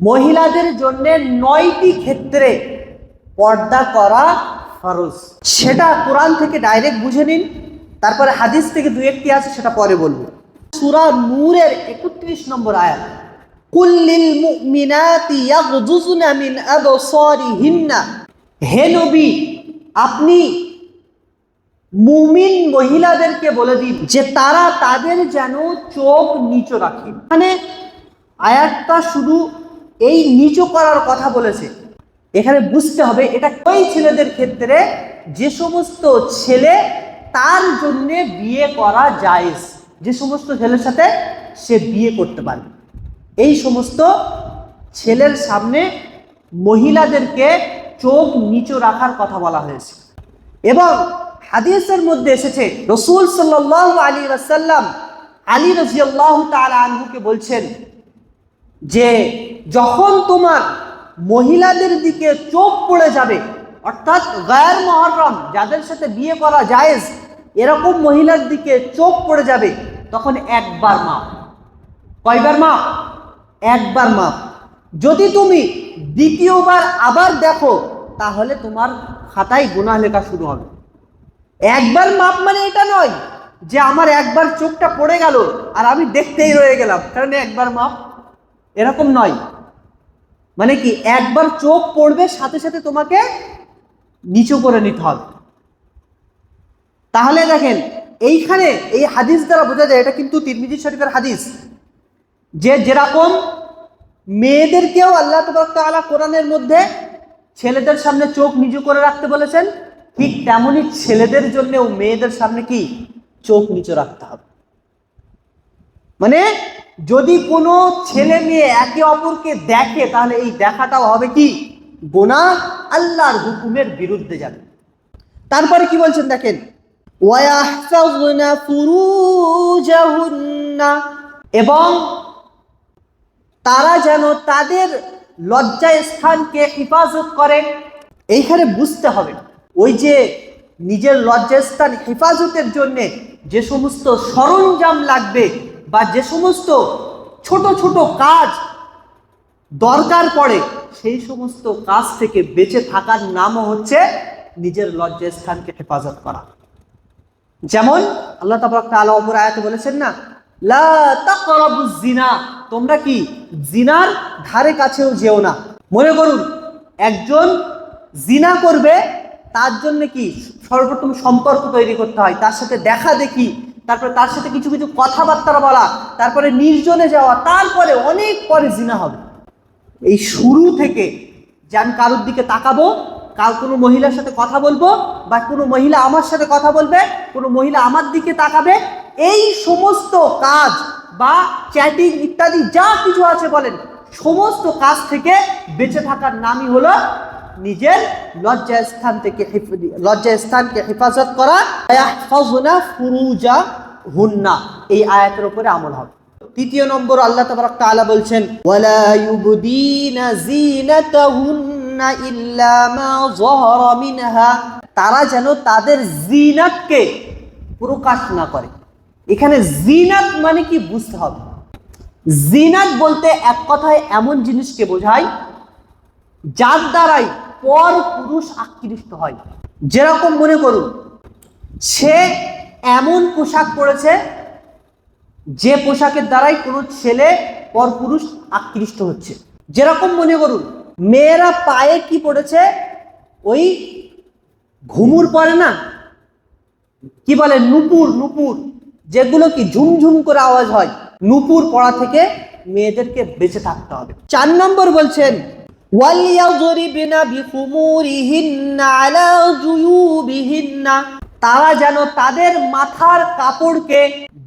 মহিলাদের জন্য 9টি ক্ষেত্রে পর্দা করা ফরজ। সেটা কোরআন থেকে ডাইরেক্ট বুঝে নিন, তারপরে হাদিস থেকে দু একটি আছে সেটা পরে বলবো। সূরা নূরের 31 নম্বর আয়াত, কুল্লিল মুমিনাতি ইয়াগযুযনা মিন আবসারিহিন্না, হে নবী আপনি মুমিন মহিলাদেরকে বলে দিন যে তারা তাদের যেন চোখ নিচু রাখে। মানে আয়াতটা শুধু এই নিচু করার কথা বলেছে। এখানে বুঝতে হবে এটা ওই ছেলেদের ক্ষেত্রে যে সমস্ত ছেলে তার জন্য বিয়ে করা জায়েজ, যে সমস্ত ছেলের সাথে সে বিয়ে করতে পারে, এই সমস্ত ছেলের সামনে মহিলাদেরকে চোখ নিচু রাখার কথা বলা হয়েছে। এবং হাদিসের মধ্যে এসেছে রাসূল সাল্লাল্লাহু আলাইহি ওয়াসাল্লাম আলী রাদিয়াল্লাহু তাআলা আনহুকে বলছেন যে যখন তোমার মহিলাদের দিকে চোখ পড়ে যাবে, অর্থাৎ গায়র মুহররম যাদের সাথে বিয়ে করা জায়েজ এরকম মহিলার দিকে চোখ পড়ে যাবে, তখন একবার মাপ। কয়বার মাপ? একবার মাপ। যদি তুমি দ্বিতীয়বার আবার দেখো তাহলে তোমার খাতায় গুনাহ লেখা শুরু হবে। একবার মাপ মানে এটা নয় যে আমার একবার চোখটা পড়ে গেল আর আমি দেখতেই রয়ে গেলাম, কারণ একবার মাপ, এরকম নয়। মানে কি, একবার চোখ পড়বে সাথে সাথে তোমাকে নিচু করে নিতে হবে। তাহলে দেখেন এইখানে এই হাদিস দ্বারা বোঝা যায়, এটা কিন্তু তিরমিজি শরীফের হাদিস, যে যেরকম মেয়েদেরকেও আল্লাহ তাআলা কোরআনের মধ্যে ছেলেদের সামনে চোখ নিচু করে রাখতে বলেছেন, ঠিক তেমনি ছেলেদের জন্যও মেয়েদের সামনে কি চোখ নিচু রাখতে হবে। মানে যদি কোনো ছেলে মেয়ে একে অপরকে দেখে তাহলে এই দেখাটাও হবে কি গুনাহ, আল্লাহর হুকুমের বিরুদ্ধে যাবে। তারপরে কি বলছেন দেখেন, ওয়ায়াহফাযনা ফুরুজাহুন্না, এবং তারা যেন তাদের লজ্জা স্থানকে হেফাজত করে। এইখানে বুঝতে হবে ওই যে নিজের লজ্জাস্থান হেফাজতের জন্য যে সমস্ত সরঞ্জাম লাগবে বা যে সমস্ত ছোট ছোট কাজ দরকার পড়ে, সেই সমস্ত কাজ থেকে বেঁচে থাকার নামও হচ্ছে নিজের লজ্জাস্থানকে হেফাজত করা। যেমন আল্লাহ তাআলা অপর আয়াতে বলেছেন না, লা তাকরাবুজ জিনা, তোমরা কি জিনার ধারে কাছেও যেও না। মনে করুন একজন জিনা করবে, তার জন্য কি সর্বপ্রথম সম্পর্ক তৈরি করতে হয়, তার সাথে দেখা দেখি, তারপরে তার সাথে কিছু কিছু কথাবার্তা বলা, তারপরে নির্জনে যাওয়া, তারপরে অনেক পরে জিনা হবে। এই শুরু থেকে যে আমি কারোর দিকে তাকাবো, কোনো মহিলার সাথে কথা বলবো, বা কোনো মহিলা আমার সাথে কথা বলবে, কোনো মহিলা আমার দিকে তাকাবে, এই সমস্ত কাজ বা চ্যাটিং ইত্যাদি যা কিছু আছে বলেন, সমস্ত কাজ থেকে বেঁচে থাকার নামই হলো নিজের লজ্জাস্থানকে হেফাজত করা। ইয়াহফাযনা ফুরুজাহুন্না, এই আয়াতের উপরে আমল হবে। তৃতীয় নম্বর আল্লাহ তাআলা বলছেন, ওয়ালা ইউবদিনা যিনাতাহুন্না ইল্লা মা যাহারা মিনহা, তারা যেন তাদের জিনাতকে প্রকাশ না করে। এখানে জিনাত মানে কি বুঝতে হবে। জিনাত বলতে এক কথায় এমন জিনিসকে বোঝায় যার দ্বারাই পর পুরুষ আকৃষ্ট হয়। যেরকম মনে করুন সে এমন পোশাক পরেছে যে পোশাকের দ্বারাই কোনো ছেলে পর পুরুষ আকৃষ্ট হচ্ছে। যেরকম মনে করুন মেয়েরা পায়ে কি পড়েছে, ওই ঘুমুর পরে না, কি বলে নুপুর, নুপুর যেগুলো কি ঝুমঝুম করে আওয়াজ হয়, নুপুর পড়া থেকে মেয়েদেরকে বেঁচে থাকতে হবে। 4 নম্বর বলছেন, ওয়ালিয়াযরিবনা বিখুমুরিহিন্না আলা জুয়ুবিহিন্না, তারা যেন তাদের মাথার কাপড়কে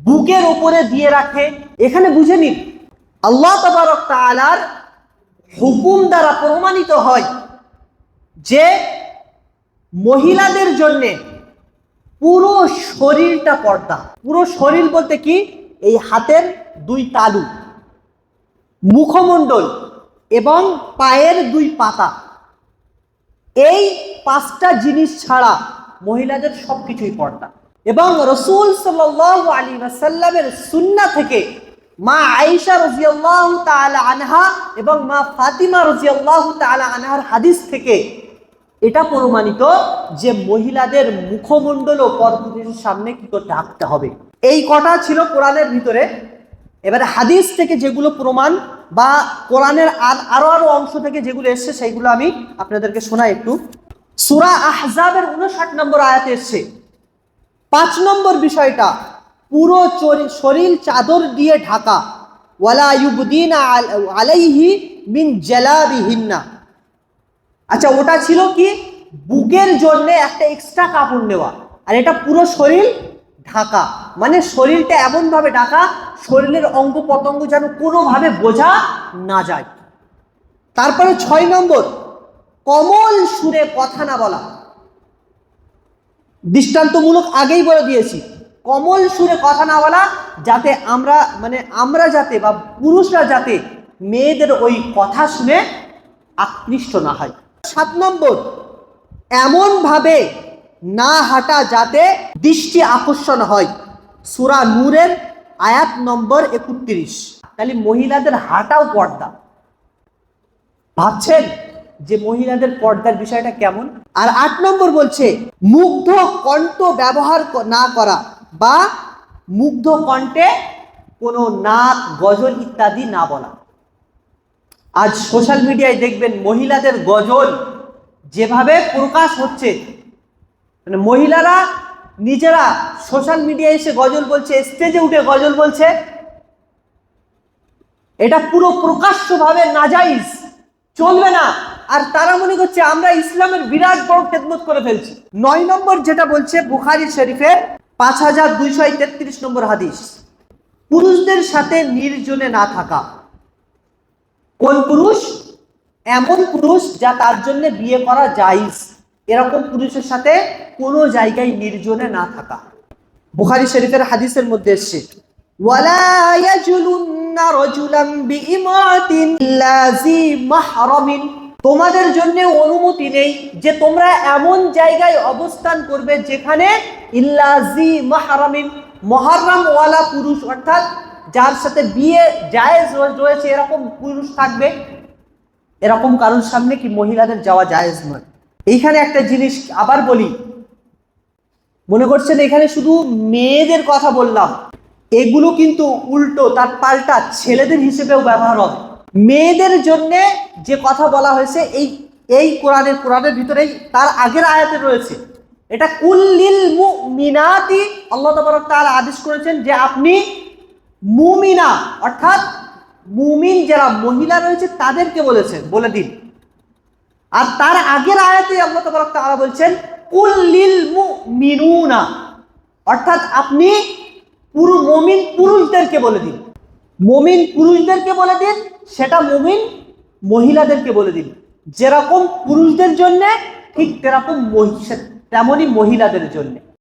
বুকের উপরে দিয়ে রাখে। এখানে বুঝে নিন আল্লাহ তাবারক তাআলার হুকুম দ্বারা প্রমাণিত হয় যে মহিলাদের জন্য পুরো শরীরটা পর্দা। পুরো শরীর বলতে কি, এই হাতের 2 তালু, মুখমণ্ডল এবং পায়ের 2 পাতা, এই 5টা জিনিস ছাড়া মহিলাদের সবকিছুই পর্দা। এবং রাসূল সাল্লাল্লাহু আলাইহি ওয়াসাল্লামের সুন্নাহ থেকে মা আয়েশা রাদিয়াল্লাহু তাআলা আনহা এবং মা ফাতিমা রাদিয়াল্লাহু তাআলা আনহার হাদিস থেকে এটা প্রমাণিত যে মহিলাদের মুখমণ্ডল ও পরপুরুষের সামনে কি করে ঢাকতে হবে। এই কথা ছিল কোরআনের ভিতরে। এবারে হাদিস থেকে যেগুলো প্রমাণ বা কোরআনের আরো অংশ থেকে যেগুলো এসছে সেইগুলো আমি আপনাদেরকে শোনাই একটু। সূরা আহজাবের 59 নম্বর আয়াতে এসছে 5 নম্বর বিষয়টা, পুরো শরীর চাদর দিয়ে ঢাকা। ওয়ালা ইউবদিনা আলাইহি মিন জালাবিহিন্না। আচ্ছা, ওটা ছিল কি বুকের জন্য একটা এক্সট্রা কাপড় নেওয়া, আর এটা পুরো শরীর ঢাকা, মানে শরীরটা এমন ভাবে ঢাকা শরীরের অঙ্গ প্রত্যঙ্গ যেন কোনোভাবে বোঝা না যায়। তারপরে 6 নম্বর, কমল সুরে কথা না বলা। দৃষ্টান্তমূলক আগেই বলে দিয়েছি, কমল সুরে কথা না বলা, যাতে আমরা যাতে বা পুরুষরা যাতে মেয়েদের ওই কথা শুনে আকৃষ্ট না হয়। 7 নম্বর, এমন ভাবে না হাঁটা যাতে দৃষ্টি আকর্ষণ হয়। সূরা নূরের আয়াত নম্বর 31। তাহলে মহিলাদের হাঁটাও পর্দা। ভাবছেন যে মহিলাদের পর্দার বিষয়টা কেমন? আর 8 নম্বর বলছে মুগ্ধ কণ্ঠ ব্যবহার না করা বা মুগ্ধ কণ্ঠে কোনো নাচ গজল ইত্যাদি না বলা। আজ সোশ্যাল মিডিয়ায় দেখবেন মহিলাদের গজল যেভাবে প্রকাশ হচ্ছে, মানে মহিলারা নিজেরা সোশ্যাল মিডিয়ায় এসে গজল বলছে, স্টেজে উঠে গজল বলছে, এটা পুরো প্রকাশ্যভাবে নাজাইজ, চলবে না। আর তারা মনে করছে আমরা ইসলামের বিরাট বড় খেদমত করে ফেলছি। 9 নম্বর যেটা বলছে বুখারী শরীফের 5233 নম্বর হাদিস, পুরুষদের সাথে নির্জনে না থাকা। কোন পুরুষ? এমন পুরুষ যা তার জন্য বিয়ে করা জায়েজ, এরকম পুরুষের সাথে কোনো জায়গায় নির্জনে না থাকা। বুখারী শরীফের হাদিসের মধ্যে এসেছে ওয়ালা ইয়াজলুন্না রাজুলান বিইমাতিন ইল্লা জি মাহরামিন। তোমাদের জন্য অনুমতি নেই যে তোমরা এমন জায়গায় অবস্থান করবে যেখানে ইল্লা জি মাহরামিন, মুহররম ওয়ালা পুরুষ, অর্থাৎ যার সাথে বিয়ে জায়েজ রয়েছে এরকম পুরুষ থাকবে। এরকম কারোর সামনে কি মহিলাদের যাওয়া জায়েজ নয়। এইখানে একটা জিনিস আবার বলি, মনে করছেন এখানে শুধু মেয়েদের কথা বললাম, এগুলো কিন্তু উল্টো তার পাল্টা ছেলেদের হিসেবেও ব্যবহার হবে। মেয়েদের জন্য যে কথা বলা হয়েছে এই কোরআনের ভিতরেই তার আগের আয়াতে রয়েছে, এটা কুল্লিল মুমিনাতি, আল্লাহ তাবারক তাআলা আদেশ করেছেন যে আপনি মুমিনা অর্থাৎ মুমিন যারা মহিলা রয়েছে তাদেরকে বলে দিন। আর তার আগের আয়াতে আল্লাহ তাবারক তাআলা বলছেন কুল্লিল মুমিনুনা, অর্থাৎ আপনি পুরো মুমিন পুরুষদেরকে বলে দিন। মুমিন পুরুষদেরকে বলে দিন, সেটা মুমিন মহিলাদেরকে বলে দিন। যেরকম পুরুষদের জন্য ঠিক তেমনই মহিলাদের জন্য।